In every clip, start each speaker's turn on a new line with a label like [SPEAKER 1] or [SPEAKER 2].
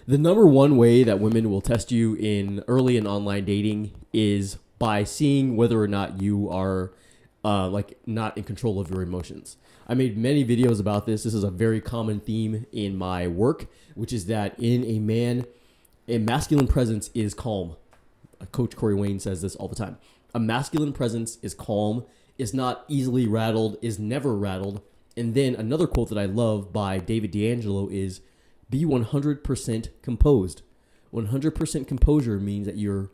[SPEAKER 1] The number one way that women will test you in early and online dating is by seeing whether or not you are not in control of your emotions. I made many videos about this. This is a very common theme in my work, which is that in a man, a masculine presence is calm. Coach Corey Wayne says this all the time. A masculine presence is calm, is not easily rattled, is never rattled. And then another quote that I love by David D'Angelo is, be 100% composed. 100% composure means that you're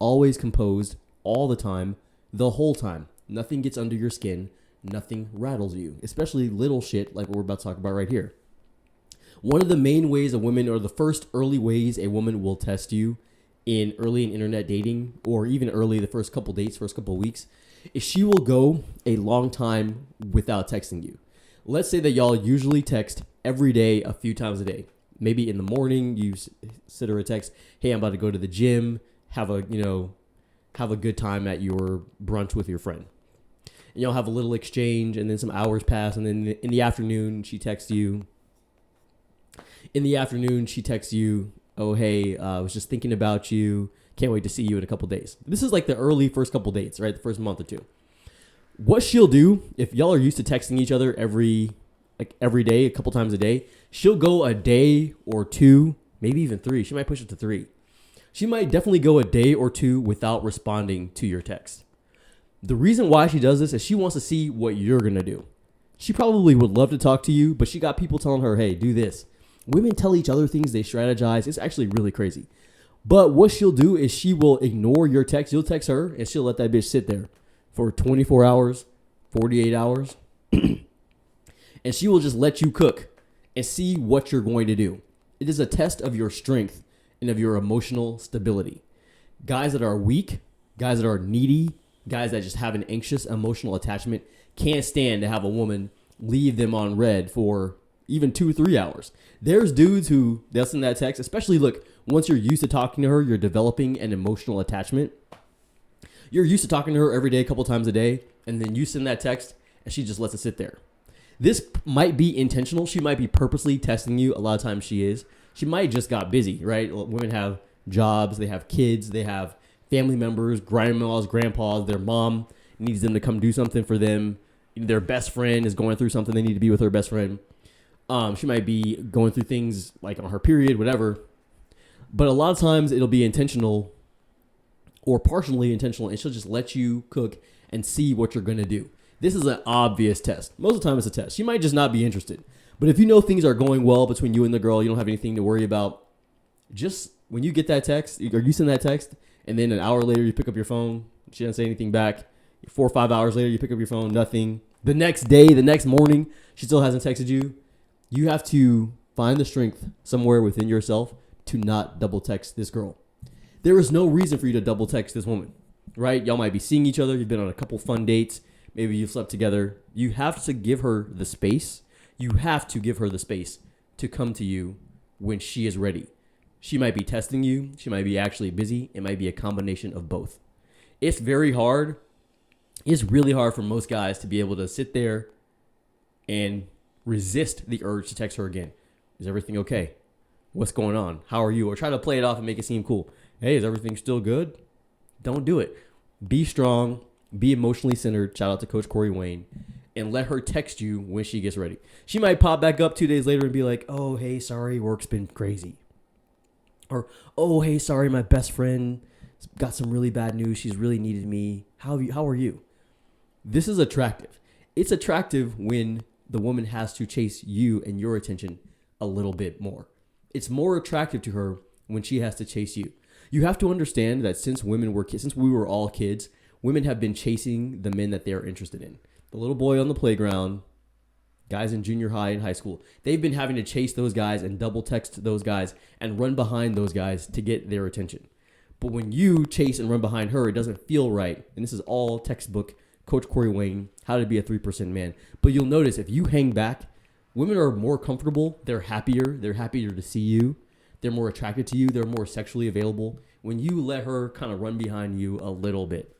[SPEAKER 1] always composed all the time, the whole time. Nothing gets under your skin. Nothing rattles you, especially little shit like what we're about to talk about right here. One of the main ways a woman, or the first early ways a woman will test you in early in internet dating, or even early the first couple dates, first couple weeks, is she will go a long time without texting you. Let's say that y'all usually text every day, a few times a day. Maybe in the morning you send her a text, hey, I'm about to go to the gym, have a good time at your brunch with your friend. And y'all have a little exchange, and then some hours pass, and then in the afternoon she texts you. Oh, hey, I was just thinking about you. Can't wait to see you in a couple days. This is like the early first couple dates, right? The first month or two. What she'll do, if y'all are used to texting each other every day, a couple times a day, she'll go a day or two, maybe even three. She might push it to three. She might definitely go a day or two without responding to your text. The reason why she does this is she wants to see what you're going to do. She probably would love to talk to you, but she got people telling her, hey, do this. Women tell each other things, they strategize. It's actually really crazy. But what she'll do is she will ignore your text. You'll text her, and she'll let that bitch sit there for 24 hours, 48 hours. And she will just let you cook and see what you're going to do. It is a test of your strength and of your emotional stability. Guys that are weak, guys that are needy, guys that just have an anxious emotional attachment can't stand to have a woman leave them on red for even 2-3 hours. There's dudes who they'll send that text, especially look, once you're used to talking to her, you're developing an emotional attachment. You're used to talking to her every day, a couple times a day, and then you send that text and she just lets it sit there. This might be intentional. She might be purposely testing you. A lot of times she is. She might just got busy, right? Women have jobs, they have kids, they have family members, grandmas, grandpas, their mom needs them to come do something for them. Their best friend is going through something. They need to be with her best friend. She might be going through things like on her period, whatever. But a lot of times it'll be intentional or partially intentional, and she'll just let you cook and see what you're going to do. This is an obvious test. Most of the time it's a test. She might just not be interested. But if you know things are going well between you and the girl, you don't have anything to worry about, just when you get that text, or you send that text, and then an hour later you pick up your phone, she doesn't say anything back. 4 or 5 hours later, you pick up your phone, nothing. The next day, the next morning, she still hasn't texted you. You have to find the strength somewhere within yourself to not double text this girl. There is no reason for you to double text this woman, right? Y'all might be seeing each other. You've been on a couple fun dates. Maybe you've slept together. You have to give her the space. You have to give her the space to come to you when she is ready. She might be testing you. She might be actually busy. It might be a combination of both. It's very hard. It's really hard for most guys to be able to sit there and resist the urge to text her again. Is everything okay? What's going on? How are you? Or try to play it off and make it seem cool. Hey, is everything still good? Don't do it. Be strong. Be emotionally centered. Shout out to Coach Corey Wayne. And let her text you when she gets ready. She might pop back up 2 days later and be like, oh, hey, sorry, work's been crazy. Or, oh, hey, sorry, my best friend got some really bad news. She's really needed me. How are you? This is attractive. It's attractive when the woman has to chase you and your attention a little bit more. It's more attractive to her when she has to chase you. You have to understand that since we were all kids, women have been chasing the men that they are interested in. The little boy on the playground, guys in junior high and high school, they've been having to chase those guys and double text those guys and run behind those guys to get their attention. But when you chase and run behind her, it doesn't feel right. And this is all textbook Coach Corey Wayne, How to Be a 3% Man. But you'll notice if you hang back, women are more comfortable. They're happier. They're happier to see you. They're more attracted to you. They're more sexually available when you let her kind of run behind you a little bit.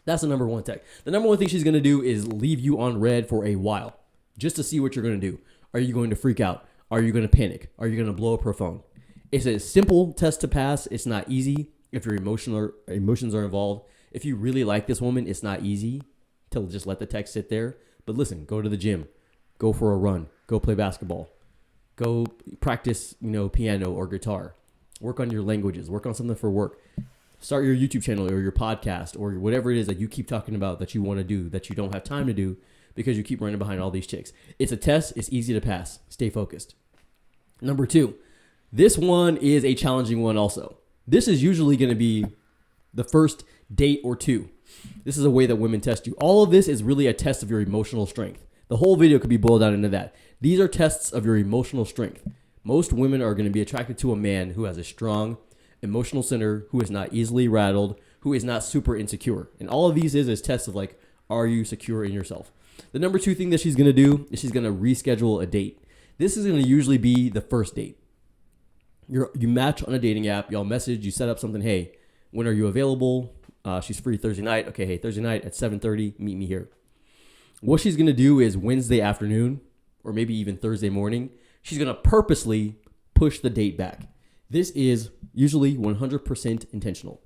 [SPEAKER 1] That's the number one tech. The number one thing she's going to do is leave you on red for a while just to see what you're going to do. Are you going to freak out? Are you going to panic? Are you going to blow up her phone? It's a simple test to pass. It's not easy if your emotions are involved. If you really like this woman, it's not easy to just let the text sit there. But listen, go to the gym, go for a run, go play basketball, go practice, piano or guitar, work on your languages, work on something for work, start your YouTube channel or your podcast or whatever it is that you keep talking about that you want to do that you don't have time to do because you keep running behind all these chicks. It's a test. It's easy to pass. Stay focused. Number 2, this one is a challenging one also. This is usually going to be the first date or 2. This is a way that women test you. All of this is really a test of your emotional strength. The whole video could be boiled down into that. These are tests of your emotional strength. Most women are going to be attracted to a man who has a strong emotional center, who is not easily rattled, who is not super insecure. And all of these is tests of like, are you secure in yourself? The number 2 thing that she's going to do is she's going to reschedule a date. This is going to usually be the first date. You match on a dating app, y'all message, you set up something, hey, when are you available? She's free Thursday night. Okay, hey, Thursday night at 7:30, meet me here. What she's going to do is Wednesday afternoon, or maybe even Thursday morning, she's going to purposely push the date back. This is usually 100% intentional.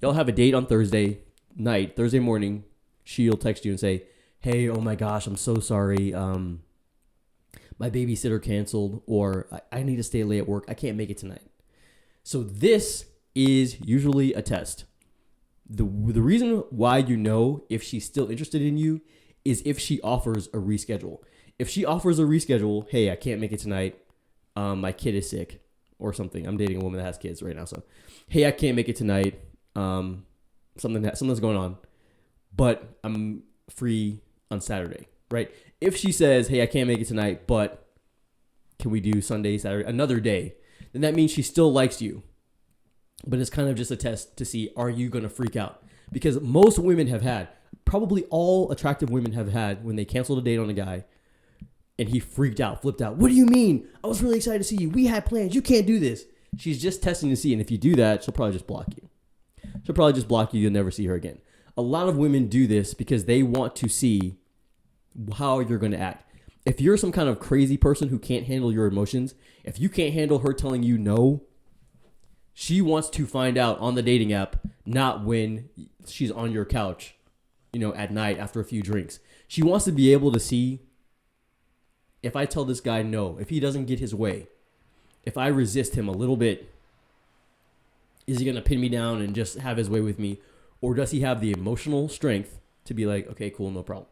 [SPEAKER 1] Y'all have a date on Thursday night, Thursday morning, she'll text you and say, hey, oh my gosh, I'm so sorry. My babysitter canceled, or I need to stay late at work. I can't make it tonight. So this is usually a test. The reason why you know if she's still interested in you is if she offers a reschedule. If she offers a reschedule, hey, I can't make it tonight. My kid is sick or something. I'm dating a woman that has kids right now. So, hey, I can't make it tonight. Something's going on, but I'm free on Saturday, right? If she says, hey, I can't make it tonight, but can we do Sunday, Saturday, another day? Then that means she still likes you. But it's kind of just a test to see, are you going to freak out? Because most women have had, probably all attractive women have had, when they canceled a date on a guy and he freaked out, flipped out. What do you mean? I was really excited to see you. We had plans. You can't do this. She's just testing to see. And if you do that, she'll probably just block you. She'll probably just block you. You'll never see her again. A lot of women do this because they want to see how you're going to act. If you're some kind of crazy person who can't handle your emotions, if you can't handle her telling you no, she wants to find out on the dating app, not when she's on your couch, at night after a few drinks. She wants to be able to see, if I tell this guy no, if he doesn't get his way, if I resist him a little bit, is he going to pin me down and just have his way with me? Or does he have the emotional strength to be like, okay, cool, no problem.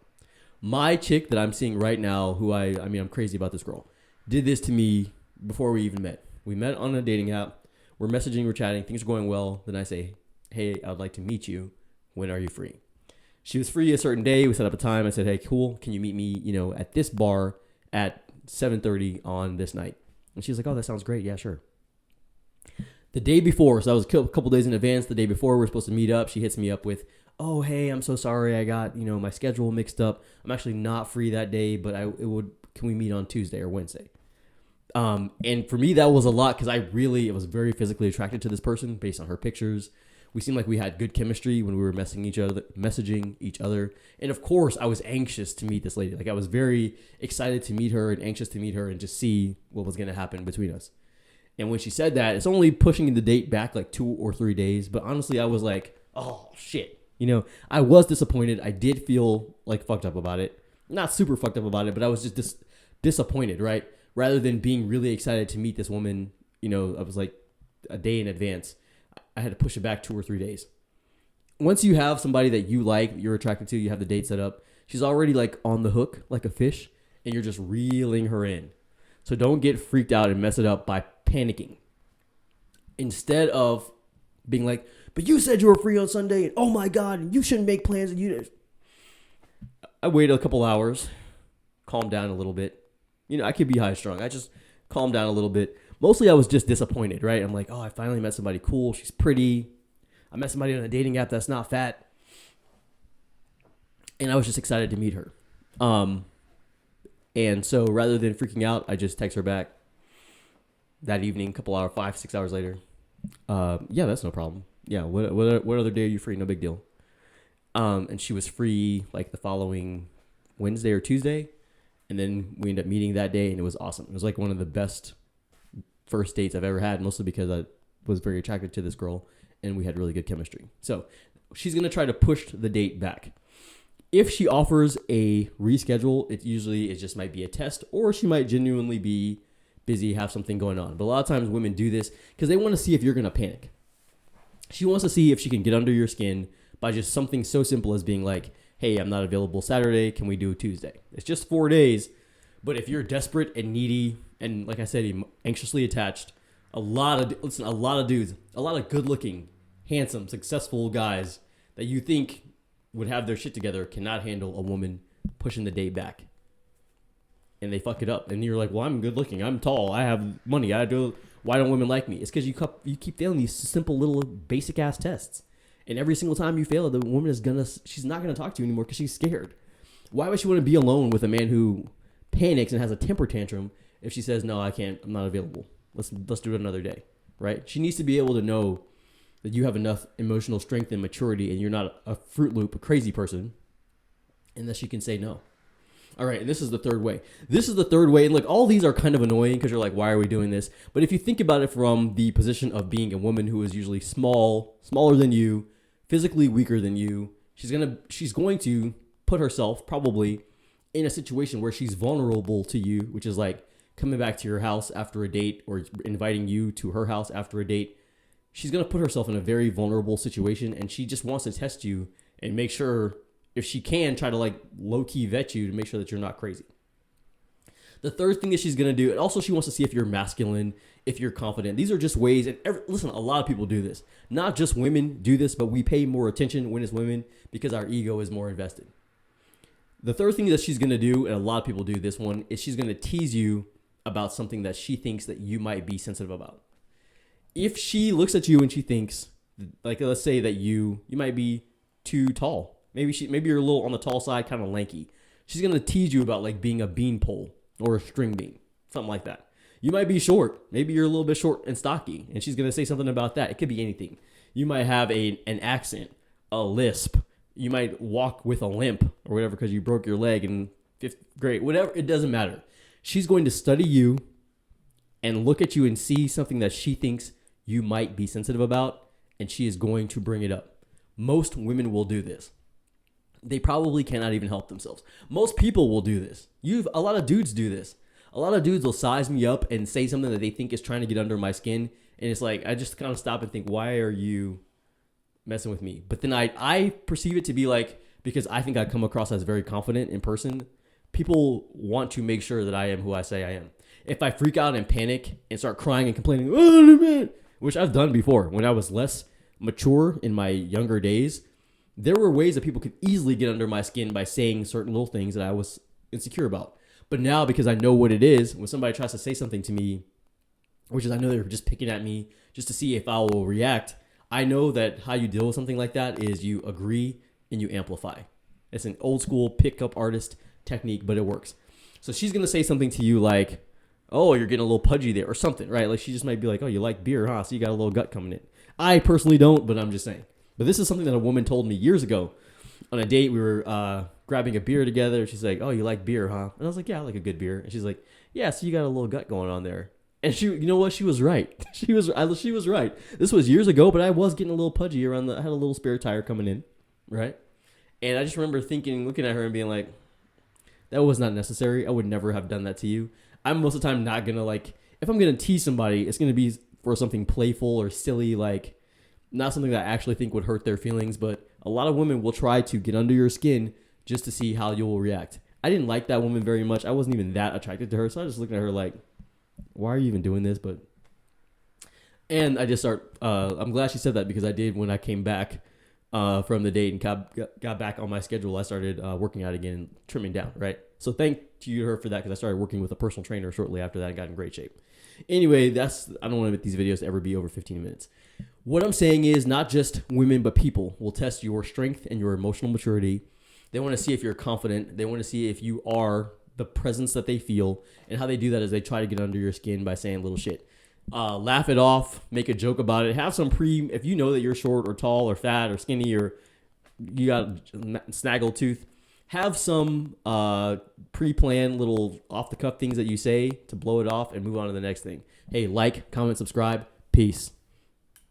[SPEAKER 1] My chick that I'm seeing right now, who I'm crazy about this girl, did this to me before we even met. We met on a dating app. We're messaging, we're chatting, things are going well. Then I say, hey, I'd like to meet you. When are you free? She was free a certain day. We set up a time. I said, hey, cool. Can you meet me, at this bar at 7:30 on this night? And she's like, oh, that sounds great. Yeah, sure. The day before, so that was a couple days in advance. The day before we're supposed to meet up, she hits me up with, oh, hey, I'm so sorry. I got, my schedule mixed up. I'm actually not free that day, but can we meet on Tuesday or Wednesday? And for me, that was a lot because I was very physically attracted to this person based on her pictures. We seemed like we had good chemistry when we were messaging each other. And of course, I was anxious to meet this lady. Like I was very excited to meet her and anxious to meet her and just see what was going to happen between us. And when she said that, it's only pushing the date back like 2 or 3 days. But honestly, I was like, oh, shit. I was disappointed. I did feel like fucked up about it. Not super fucked up about it, but I was just disappointed, right? Rather than being really excited to meet this woman, I was like a day in advance. I had to push it back 2 or 3 days. Once you have somebody that you like, you're attracted to, you have the date set up, she's already like on the hook like a fish, and you're just reeling her in. So don't get freaked out and mess it up by panicking. Instead of being like, but you said you were free on Sunday, and oh my God, you shouldn't make plans. And I waited a couple hours, calmed down a little bit. I could be high strung. I just calmed down a little bit. Mostly I was just disappointed, right? I'm like, oh, I finally met somebody cool. She's pretty. I met somebody on a dating app that's not fat. And I was just excited to meet her. And so rather than freaking out, I just text her back that evening, 5, 6 hours later. Yeah, that's no problem. Yeah, what other day are you free? No big deal. And she was free like the following Wednesday or Tuesday. And then we ended up meeting that day, and it was awesome. It was like one of the best first dates I've ever had, mostly because I was very attracted to this girl and we had really good chemistry. So she's going to try to push the date back. If she offers a reschedule, it just might be a test, or she might genuinely be busy, have something going on. But a lot of times women do this because they want to see if you're going to panic. She wants to see if she can get under your skin by just something so simple as being like, hey, I'm not available Saturday. Can we do Tuesday? It's just 4 days. But if you're desperate and needy and, like I said, anxiously attached, a lot of dudes, a lot of good-looking, handsome, successful guys that you think would have their shit together cannot handle a woman pushing the date back. And they fuck it up. And you're like, well, I'm good-looking. I'm tall. I have money. Why don't women like me? It's because you keep failing these simple little basic-ass tests. And every single time you fail, the woman she's not going to talk to you anymore because she's scared. Why would she want to be alone with a man who panics and has a temper tantrum if she says, no, I can't, I'm not available. Let's do it another day, right? She needs to be able to know that you have enough emotional strength and maturity and you're not a Fruit Loop, a crazy person, and that she can say no. All right, and this is the third way. And look, all these are kind of annoying because you're like, why are we doing this? But if you think about it from the position of being a woman who is usually smaller than you, physically weaker than you, she's going to put herself probably in a situation where she's vulnerable to you, which is like coming back to your house after a date or inviting you to her house after a date. She's going to put herself in a very vulnerable situation, and she just wants to test you and make sure, if she can, try to like low-key vet you to make sure that you're not crazy. The third thing that she's going to do, and also she wants to see if you're masculine, if you're confident. These are just ways, and listen, a lot of people do this. Not just women do this, but we pay more attention when it's women because our ego is more invested. The third thing that she's going to do, and a lot of people do this one, is she's going to tease you about something that she thinks that you might be sensitive about. If she looks at you and she thinks, like, let's say that you might be too tall. Maybe you're a little on the tall side, kind of lanky. She's going to tease you about like being a beanpole or a string bean, something like that. You might be short. Maybe you're a little bit short and stocky, and she's going to say something about that. It could be anything. You might have an accent, a lisp. You might walk with a limp or whatever because you broke your leg in fifth grade. Whatever, it doesn't matter. She's going to study you and look at you and see something that she thinks you might be sensitive about, and she is going to bring it up. Most women will do this. They probably cannot even help themselves. Most people will do this. A lot of dudes do this. A lot of dudes will size me up and say something that they think is trying to get under my skin, and it's like, I just kind of stop and think, why are you messing with me? But then I perceive it to be like, because I think I come across as very confident in person, people want to make sure that I am who I say I am. If I freak out and panic and start crying and complaining, oh, man, which I've done before when I was less mature in my younger days, there were ways that people could easily get under my skin by saying certain little things that I was insecure about. But now, because I know what it is, when somebody tries to say something to me, which is I know they're just picking at me just to see if I will react, I know that how you deal with something like that is you agree and you amplify. It's an old school pickup artist technique, but it works. So she's going to say something to you like, oh, you're getting a little pudgy there or something, right? Like she just might be like, oh, you like beer, huh? So you got a little gut coming in. I personally don't, but I'm just saying. But this is something that a woman told me years ago. On a date, we were grabbing a beer together. She's like, oh, you like beer, huh? And I was like, yeah, I like a good beer. And she's like, yeah, so you got a little gut going on there. And she, you know what? She was right. She was right. This was years ago, but I was getting a little pudgy I had a little spare tire coming in, right? And I just remember looking at her and being like, that was not necessary. I would never have done that to you. I'm most of the time not going to if I'm going to tease somebody, it's going to be for something playful or silly, like not something that I actually think would hurt their feelings. But a lot of women will try to get under your skin just to see how you will react. I didn't like that woman very much. I wasn't even that attracted to her. So I was just looking at her like, why are you even doing this? And I just I'm glad she said that because I did when I came back from the date and got back on my schedule. I started working out again and trimming down, right? So thank you to her for that because I started working with a personal trainer shortly after that and got in great shape. Anyway, I don't want to make these videos to ever be over 15 minutes. What I'm saying is not just women, but people will test your strength and your emotional maturity. They want to see if you're confident. They want to see if you are the presence that they feel. And how they do that is they try to get under your skin by saying little shit. Laugh it off, make a joke about it. Have some if you know that you're short or tall or fat or skinny or you got snaggle tooth, have some pre-planned little off-the-cuff things that you say to blow it off and move on to the next thing. Hey, like, comment, subscribe. Peace.